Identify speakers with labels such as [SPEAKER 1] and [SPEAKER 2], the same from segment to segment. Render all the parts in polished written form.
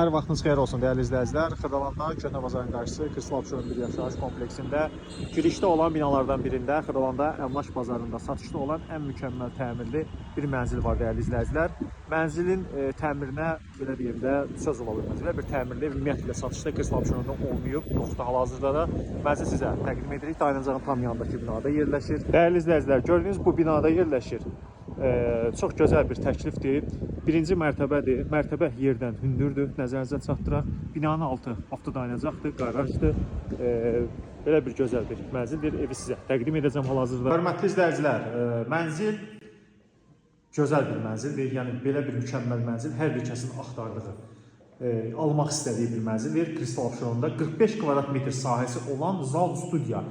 [SPEAKER 1] Hər vaxtınız xeyir olsun dəyərli izləyicilər. Xırdalanda Köhnə Bazarın qarşısı Kristal Abşeron bir yaşayış kompleksində girişdə olan binalardan birində Xırdalanda Əmlak Bazarında satışda olan ən mükəmməl təmirli bir mənzil var dəyərli izləyicilər. Mənzilin təmirinə belə deyim də söz ola bilməz. Belə bir təmirli ümumiyyətlə satışda Kristal Abşeronda olmayıb. Yoxdur, hal-hazırda da mənzil sizə təqdim edirik. Dayanacağın tam yanındakı binada yerləşir. Dəyərli izləyicilər, gördüyünüz bu binada yerləşir. Çox gözəl bir təklifdir. Birinci mərtəbədir. Mərtəbə yerdən hündürdür. Nəzərinizə çatdıraq. Binanın altı avtodayanacaqdır, qarajdır. Belə bir gözəl bir mənzildir. Evi sizə təqdim edəcəm hal-hazırda. Hörmətli izləyicilər, mənzil gözəl bir mənzildir. Yəni belə bir mükəmməl mənzil hər bir kəsin axtardığı, almaq istədiyi bir mənzildir. Kristal Abşeronda 45 kvadrat metr sahəsi olan zal studiya.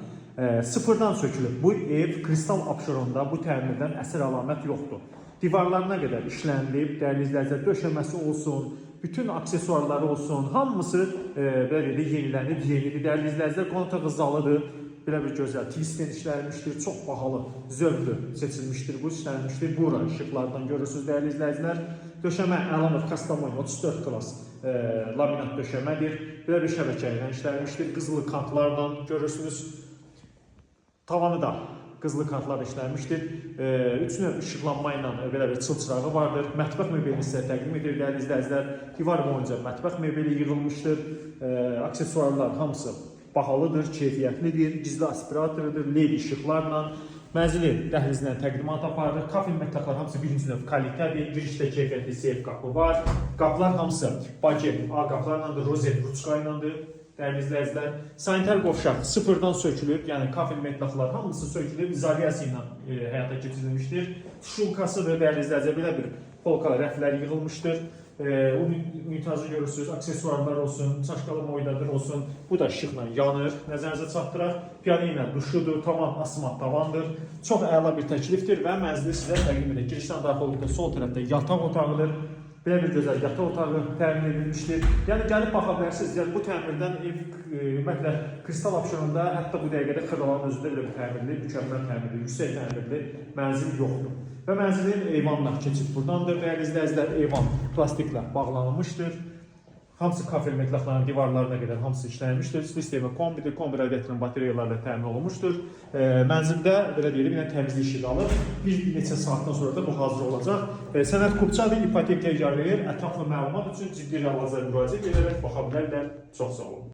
[SPEAKER 1] Sıfırdan sökülüb. Bu ev Kristal Abşeronda bu təmirdən əsər əlamət yoxdur. Divarlarına qədər işlənilib, dəyərli izləyicilər, döşəməsi olsun, bütün aksesuarları olsun, hamısı belə də yenilənib, yenidir. Dəyərli izləyicilər, qonaq otağı zalıdır. Belə bir gözəl, tilisten işlənmişdir, çox bahalı, zövqlü seçilmişdir, bu işlənmişdir. Bura işıqlardan görürsünüz dəyərli izləyicilər. Döşəmə Əlanov Kastamonu 34 klas laminat döşəmədir. Belə bir şəbəkə ilə işlənmişdir. Qızılı kantlardan görürsünüz. Tavanı da qızılı kartlar işlənmişdir. Üç növ işıqlanma ilə belə bir çılçırağı vardır. Mətbəx mebelini sizə təqdim edir dəyərli izləyicilər. Divar boyunca mətbəx mebeli yığılmışdır. Aksesuarlar hamısı bahalıdır, keyfiyyətlidir. Gizli aspiratorudur, LED işıqlarla. Mənzili dəhlizindən təqdimat aparır. Kafel mətbəxlər hamısı birinci növ kalitədir. Girişdə keyfiyyətli seyf qapı var. Qapılar hamısı baget A qapılarla, rozet ruçka ilə. Dəyərli izləyicilər, sanitar qovşaq sıfırdan sökülüb, yəni kafel mətbəxlər hamısı sökülüb, izolyasiya ilə həyata keçirilmişdir. Şulkasıdır, dəyərli izləyicilər, belə bir polka rəflər yığılmışdır. Unitazı görürsünüz, aksesuarlar olsun, çaşqalı moydadır olsun. Bu da işıqla yanır, nəzərinizə çatdıraq. Piyano ilə duşudur, tavan asmat tavandır. Çox əla bir təklifdir və mənzili sizə təqdim edir. Girişdən daxil olduqda sol tərəfdə yataq otağıdır. Belə bir gözəl yataq otağı təmin edilmişdir. Yəni gəlib baxa bilərsiniz. Yəni bu təmirdən ev ümumiyyətlə Kristal Abşeronda hətta bu dəqiqədə Xırdalanın özündə belə bir təmirli, mükəmməl təmirli, yüksək təmirli mənzil yoxdur. Və mənzilin eyvanına keçid burdandır. Dəyərli izləyicilər, eyvan plastiklə bağlanılmışdır. Hamısı kafel mətbəxlərin divarlarına qədər hamısı işlənmişdir. Sistemi kombidir, kombi radiatorun batareyalarla təmin olunmuşdur. Mənzildə belə deyilib, yine təmizlik işi qalır. Bir neçə saatdan sonra da bu hazır olacaq. Sənət Kupçadır, ipotek təcar verir. Ətraflı məlumat üçün ciddi rəvazə müraciət edərək baxa bilərlər. Çox sağ olun.